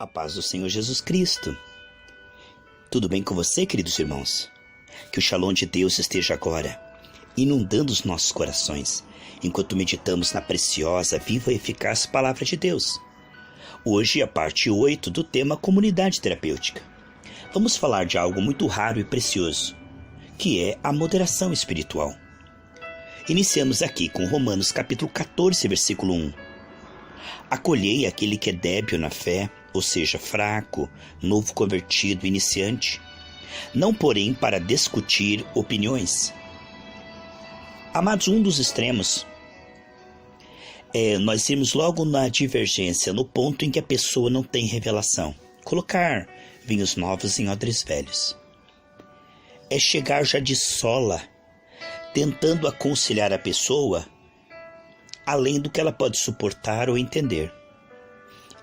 A paz do Senhor Jesus Cristo. Tudo bem com você, queridos irmãos? Que o Shalom de Deus esteja agora inundando os nossos corações, enquanto meditamos na preciosa, viva e eficaz Palavra de Deus. Hoje, a parte 8 do tema Comunidade Terapêutica. Vamos falar de algo muito raro e precioso, que é a moderação espiritual. Iniciamos aqui com Romanos capítulo 14, versículo 1. Acolhei aquele que é débil na fé, ou seja, fraco, novo convertido, iniciante, não porém para discutir opiniões. Amados, um dos extremos nós irmos logo na divergência, no ponto em que a pessoa não tem revelação. Colocar vinhos novos em odres velhos. É chegar já de sola, tentando aconselhar a pessoa além do que ela pode suportar ou entender.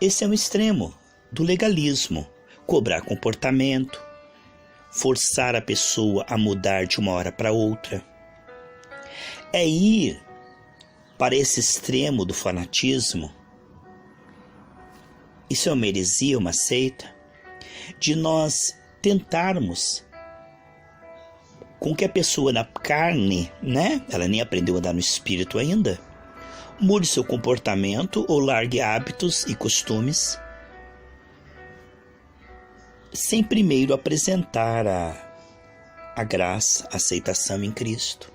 Esse é um extremo do legalismo, cobrar comportamento, forçar a pessoa a mudar de uma hora para outra. É ir para esse extremo do fanatismo. Isso é uma heresia, uma seita, de nós tentarmos com que a pessoa na carne, ela nem aprendeu a andar no espírito ainda, mude seu comportamento ou largue hábitos e costumes, sem primeiro apresentar a graça, a aceitação em Cristo,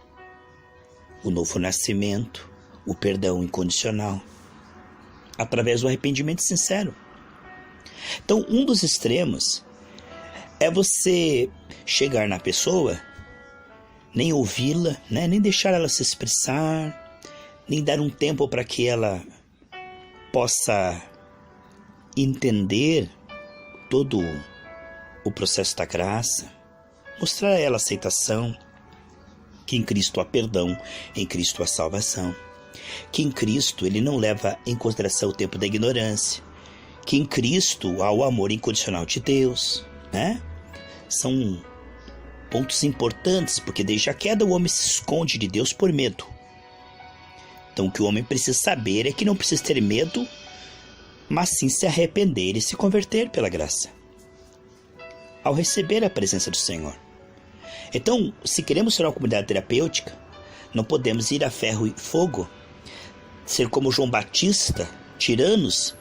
o novo nascimento, o perdão incondicional, através do arrependimento sincero. Então, um dos extremos é você chegar na pessoa, nem ouvi-la, nem deixar ela se expressar, nem dar um tempo para que ela possa entender todo o processo da graça, mostrar a ela a aceitação, que em Cristo há perdão, em Cristo há salvação, que em Cristo ele não leva em consideração o tempo da ignorância, que em Cristo há o amor incondicional de Deus, São pontos importantes, porque desde a queda o homem se esconde de Deus por medo. Então o que o homem precisa saber é que não precisa ter medo, mas sim se arrepender e se converter pela graça, ao receber a presença do Senhor. Então, se queremos ser uma comunidade terapêutica, não podemos ir a ferro e fogo, ser como João Batista, tiranos,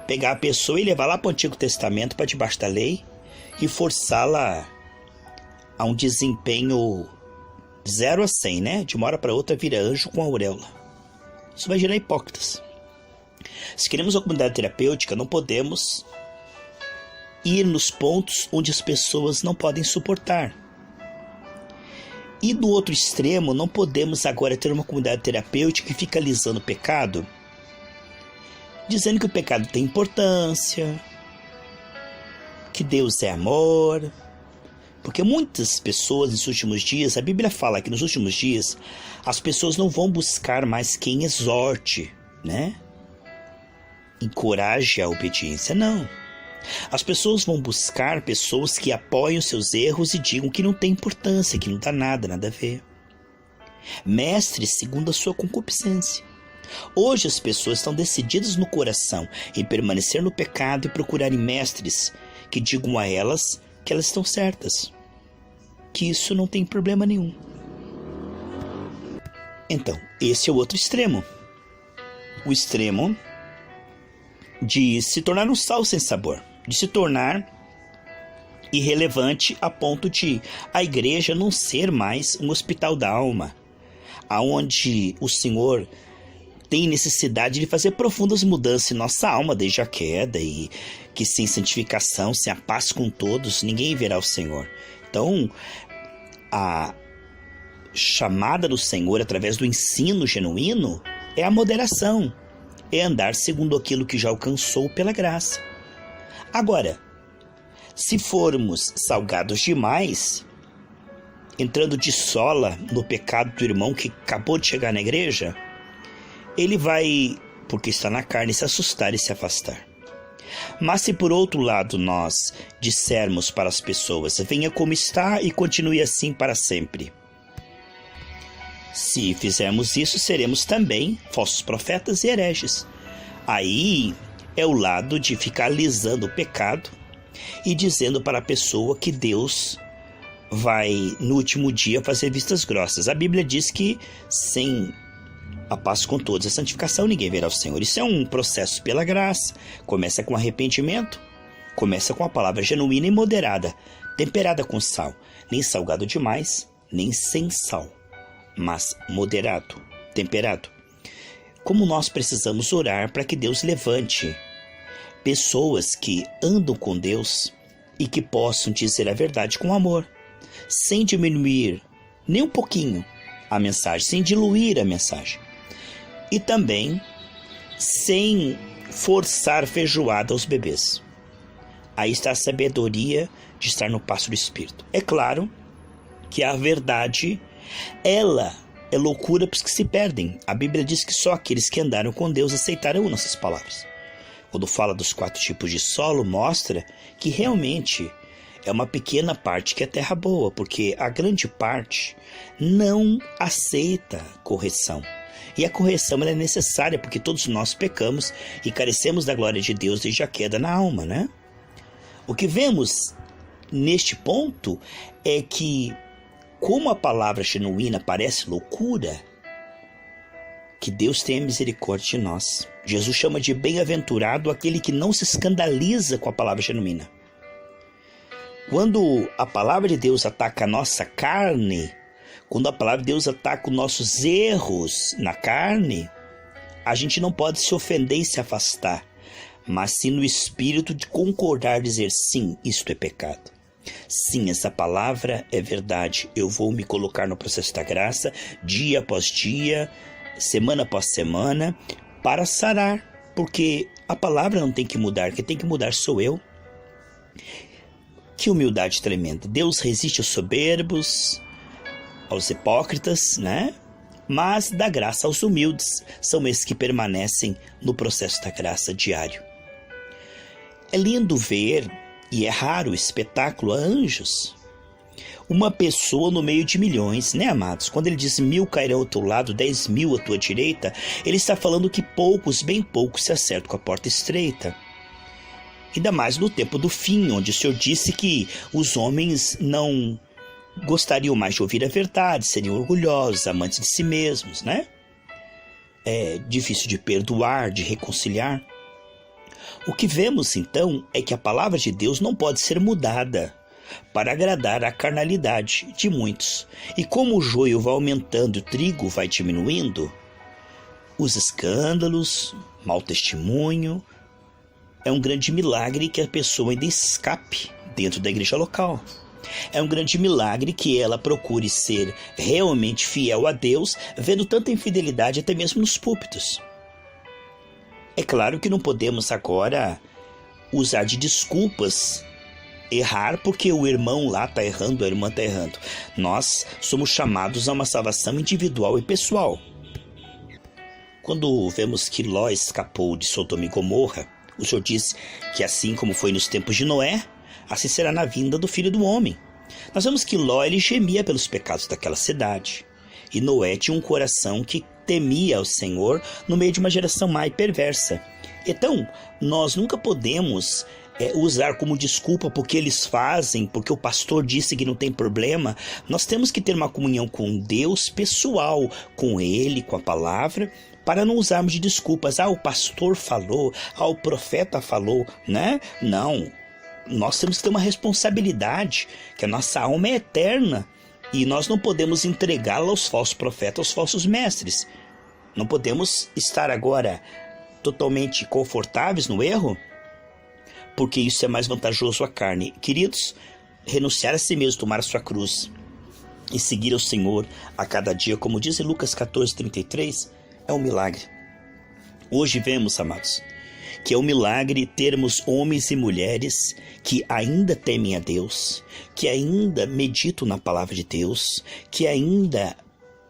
pegar a pessoa e levar lá para o Antigo Testamento, para debaixo da lei, e forçá-la a um desempenho 0 a 100, de uma hora para outra vira anjo com auréola. Isso vai gerar hipócritas. Se queremos uma comunidade terapêutica, não podemos ir nos pontos onde as pessoas não podem suportar. E do outro extremo, não podemos agora ter uma comunidade terapêutica que fica alisando o pecado, dizendo que o pecado tem importância, que Deus é amor. Porque muitas pessoas nos últimos dias, a Bíblia fala que nos últimos dias, as pessoas não vão buscar mais quem exorte, encoraje a obediência, não. As pessoas vão buscar pessoas que apoiem os seus erros e digam que não tem importância, que não dá nada a ver. Mestres segundo a sua concupiscência. Hoje as pessoas estão decididas no coração em permanecer no pecado e procurarem mestres que digam a elas que elas estão certas, que isso não tem problema nenhum. Então, esse é o outro extremo. O extremo de se tornar um sal sem sabor, de se tornar irrelevante a ponto de a igreja não ser mais um hospital da alma, aonde o Senhor tem necessidade de fazer profundas mudanças em nossa alma desde a queda, e que sem santificação, sem a paz com todos, ninguém verá o Senhor. Então, a chamada do Senhor através do ensino genuíno é a moderação, é andar segundo aquilo que já alcançou pela graça. Agora, se formos salgados demais, entrando de sola no pecado do irmão que acabou de chegar na igreja, ele vai, porque está na carne, se assustar e se afastar. Mas se por outro lado nós dissermos para as pessoas, venha como está e continue assim para sempre, se fizermos isso, seremos também falsos profetas e hereges. Aí é o lado de ficar alisando o pecado e dizendo para a pessoa que Deus vai no último dia fazer vistas grossas. A Bíblia diz que sem a paz com todos, a santificação, ninguém verá o Senhor. Isso é um processo pela graça. Começa com arrependimento, começa com a palavra genuína e moderada, temperada com sal, nem salgado demais, nem sem sal, mas moderado, temperado. Como nós precisamos orar para que Deus levante pessoas que andam com Deus e que possam dizer a verdade com amor, sem diminuir nem um pouquinho a mensagem, sem diluir a mensagem. E também sem forçar feijoada aos bebês. Aí está a sabedoria de estar no passo do Espírito. É claro que a verdade, ela é loucura para os que se perdem. A Bíblia diz que só aqueles que andaram com Deus aceitarão nossas palavras. Quando fala dos 4 tipos de solo, mostra que realmente é uma pequena parte que é terra boa, porque a grande parte não aceita correção. E a correção ela é necessária, porque todos nós pecamos e carecemos da glória de Deus desde a queda na alma, né? O que vemos neste ponto é que, como a palavra genuína parece loucura, que Deus tenha misericórdia de nós. Jesus chama de bem-aventurado aquele que não se escandaliza com a palavra genuína. Quando a palavra de Deus ataca a nossa carne, quando a palavra de Deus ataca os nossos erros na carne, a gente não pode se ofender e se afastar, mas sim no espírito de concordar, dizer sim, isto é pecado. Sim, essa palavra é verdade. Eu vou me colocar no processo da graça, dia após dia, semana após semana, para sarar, porque a palavra não tem que mudar, quem tem que mudar sou eu. Que humildade tremenda. Deus resiste aos soberbos, aos hipócritas, né? Mas dá graça aos humildes. São esses que permanecem no processo da graça diário. É lindo ver, e é raro o espetáculo, a anjos. Uma pessoa no meio de milhões, né, amados? Quando ele diz 1000 cairão ao teu lado, 10.000 à tua direita, ele está falando que poucos, bem poucos, se acertam com a porta estreita. Ainda mais no tempo do fim, onde o Senhor disse que os homens não gostariam mais de ouvir a verdade, seriam orgulhosos, amantes de si mesmos, né? É difícil de perdoar, de reconciliar. O que vemos, então, é que a palavra de Deus não pode ser mudada para agradar a carnalidade de muitos. E como o joio vai aumentando e o trigo vai diminuindo, os escândalos, mau testemunho, é um grande milagre que a pessoa ainda escape dentro da igreja local. É um grande milagre que ela procure ser realmente fiel a Deus, vendo tanta infidelidade até mesmo nos púlpitos. É claro que não podemos agora usar de desculpas, errar porque o irmão lá está errando, a irmã está errando. Nós somos chamados a uma salvação individual e pessoal. Quando vemos que Ló escapou de Sodoma e Gomorra, o Senhor diz que assim como foi nos tempos de Noé, assim será na vinda do Filho do Homem. Nós vemos que Ló ele gemia pelos pecados daquela cidade. E Noé tinha um coração que temia ao Senhor no meio de uma geração má e perversa. Então, nós nunca podemos usar como desculpa porque eles fazem, porque o pastor disse que não tem problema. Nós temos que ter uma comunhão com Deus pessoal, com Ele, com a palavra, para não usarmos de desculpas. O pastor falou, o profeta falou, né? Não. Nós temos que ter uma responsabilidade, que a nossa alma é eterna e nós não podemos entregá-la aos falsos profetas, aos falsos mestres. Não podemos estar agora totalmente confortáveis no erro, porque isso é mais vantajoso à carne. Queridos, renunciar a si mesmo, tomar a sua cruz e seguir ao Senhor a cada dia, como diz em Lucas 14:33, é um milagre. Hoje vemos, amados, que é um milagre termos homens e mulheres que ainda temem a Deus, que ainda meditam na palavra de Deus, que ainda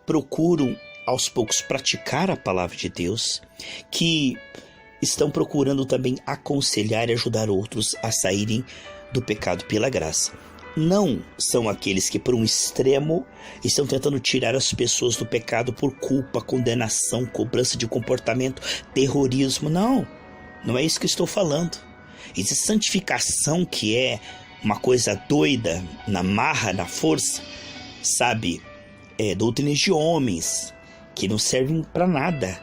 procuram aos poucos praticar a palavra de Deus, que estão procurando também aconselhar e ajudar outros a saírem do pecado pela graça. Não são aqueles que por um extremo estão tentando tirar as pessoas do pecado por culpa, condenação, cobrança de comportamento, terrorismo, não. Não é isso que eu estou falando. Existe santificação que é uma coisa doida, na marra, na força, sabe? Doutrinas de homens que não servem para nada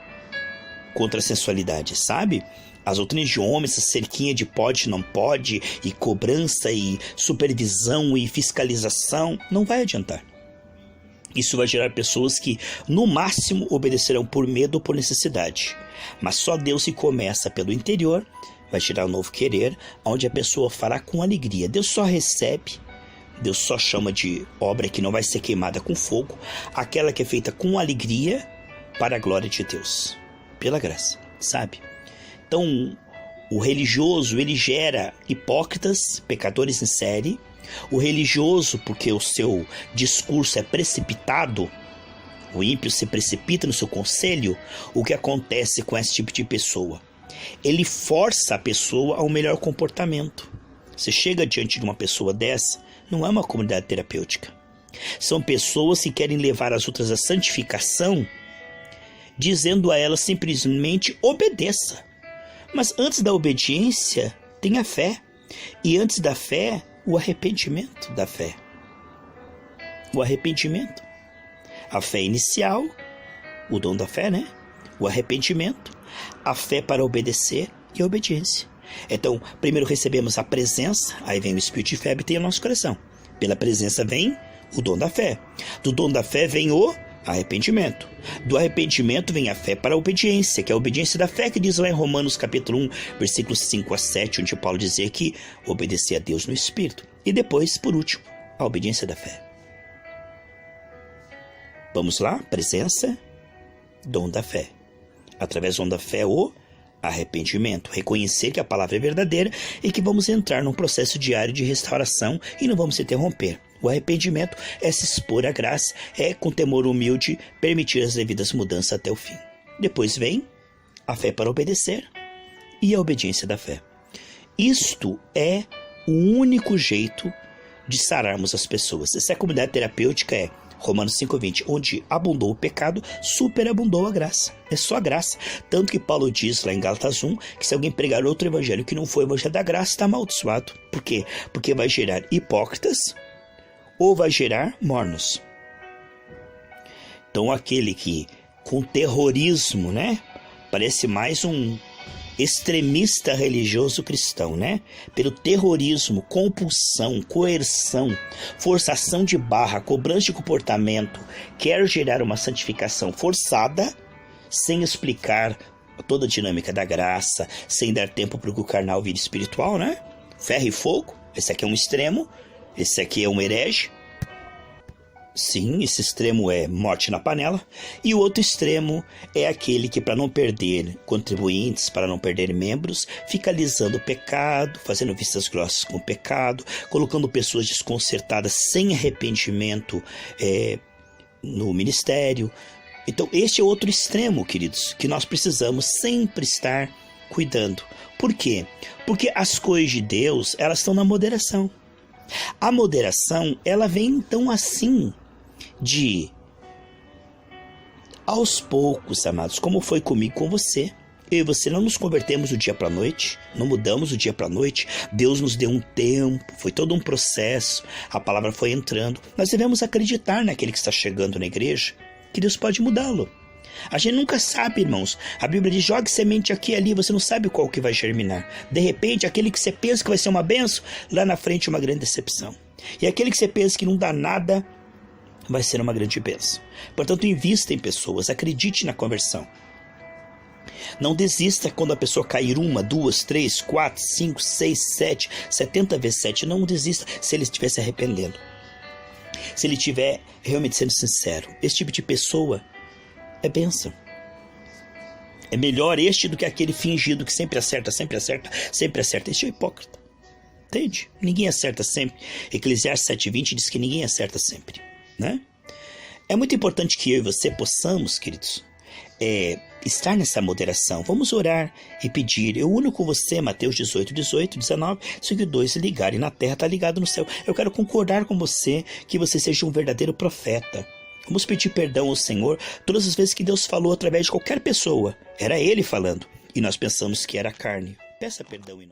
contra a sensualidade, sabe? As doutrinas de homens, essa cerquinha de pode, não pode, e cobrança, e supervisão, e fiscalização, não vai adiantar. Isso vai gerar pessoas que, no máximo, obedecerão por medo ou por necessidade. Mas só Deus que começa pelo interior vai gerar um novo querer, onde a pessoa fará com alegria. Deus só recebe, Deus só chama de obra que não vai ser queimada com fogo, aquela que é feita com alegria para a glória de Deus, pela graça, sabe? Então, o religioso, ele gera hipócritas, pecadores em série. O religioso, porque o seu discurso é precipitado, o ímpio se precipita no seu conselho. O que acontece com esse tipo de pessoa? Ele força a pessoa ao melhor comportamento. Você chega diante de uma pessoa dessa, não é uma comunidade terapêutica. São pessoas que querem levar as outras à santificação, dizendo a elas simplesmente obedeça. Mas antes da obediência, tem a fé. E antes da fé, o arrependimento da fé. O arrependimento. A fé inicial, o dom da fé, né? O arrependimento, a fé para obedecer e a obediência. Então, primeiro recebemos a presença, aí vem o Espírito de fé e tem o nosso coração. Pela presença vem o dom da fé. Do dom da fé vem o arrependimento. Do arrependimento vem a fé para a obediência, que é a obediência da fé, que diz lá em Romanos capítulo 1, versículos 5 a 7, onde Paulo dizia que obedecer a Deus no Espírito. E depois, por último, a obediência da fé. Vamos lá? Presença, dom da fé. Através do dom da fé, o arrependimento. Reconhecer que a palavra é verdadeira e que vamos entrar num processo diário de restauração e não vamos se interromper. O arrependimento é se expor à graça, é com temor humilde permitir as devidas mudanças até o fim. Depois vem a fé para obedecer e a obediência da fé. Isto é o único jeito de sararmos as pessoas. Essa comunidade terapêutica é Romanos 5,20, onde abundou o pecado, superabundou a graça. É só a graça. Tanto que Paulo diz lá em Gálatas 1, que se alguém pregar outro evangelho que não for o evangelho da graça, está amaldiçoado. Por quê? Porque vai gerar hipócritas ou vai gerar mornos. Então aquele que com terrorismo, né, parece mais um extremista religioso cristão, né? Pelo terrorismo, compulsão, coerção, forçação de barra, cobrança de comportamento, quer gerar uma santificação forçada, sem explicar toda a dinâmica da graça, sem dar tempo para o carnal vir espiritual, né? Ferro e fogo, esse aqui é um extremo, esse aqui é um herege. Sim, esse extremo é morte na panela. E o outro extremo é aquele que, para não perder contribuintes, para não perder membros, fica alisando o pecado, fazendo vistas grossas com o pecado, colocando pessoas desconcertadas sem arrependimento no ministério. Então, este é outro extremo, queridos, que nós precisamos sempre estar cuidando. Por quê? Porque as coisas de Deus, elas estão na moderação. A moderação, ela vem então assim, de aos poucos, amados, como foi comigo, com você. Eu e você não nos convertemos do dia para a noite, não mudamos do dia para a noite. Deus nos deu um tempo, foi todo um processo, a palavra foi entrando. Nós devemos acreditar naquele que está chegando na igreja, que Deus pode mudá-lo. A gente nunca sabe, irmãos. A Bíblia diz, jogue semente aqui e ali, você não sabe qual que vai germinar. De repente, aquele que você pensa que vai ser uma bênção, lá na frente é uma grande decepção. E aquele que você pensa que não dá nada, vai ser uma grande bênção. Portanto, invista em pessoas, acredite na conversão. Não desista quando a pessoa cair 1, 2, 3, 4, 5, 6, 7, 70 vezes 7. Não desista se ele estiver se arrependendo. Se ele estiver realmente sendo sincero. Esse tipo de pessoa é bênção. É melhor este do que aquele fingido que sempre acerta, sempre acerta, sempre acerta. Este é hipócrita. Entende? Ninguém acerta sempre. Eclesiastes 7,20 diz que ninguém acerta sempre, né? É muito importante que eu e você possamos, queridos, estar nessa moderação. Vamos orar e pedir. Eu uno com você, Mateus 18, 18, 19. Se os dois ligarem na terra, está ligado no céu. Eu quero concordar com você que você seja um verdadeiro profeta. Vamos pedir perdão ao Senhor todas as vezes que Deus falou através de qualquer pessoa. Era Ele falando. e nós pensamos que era carne. Peça perdão em nós.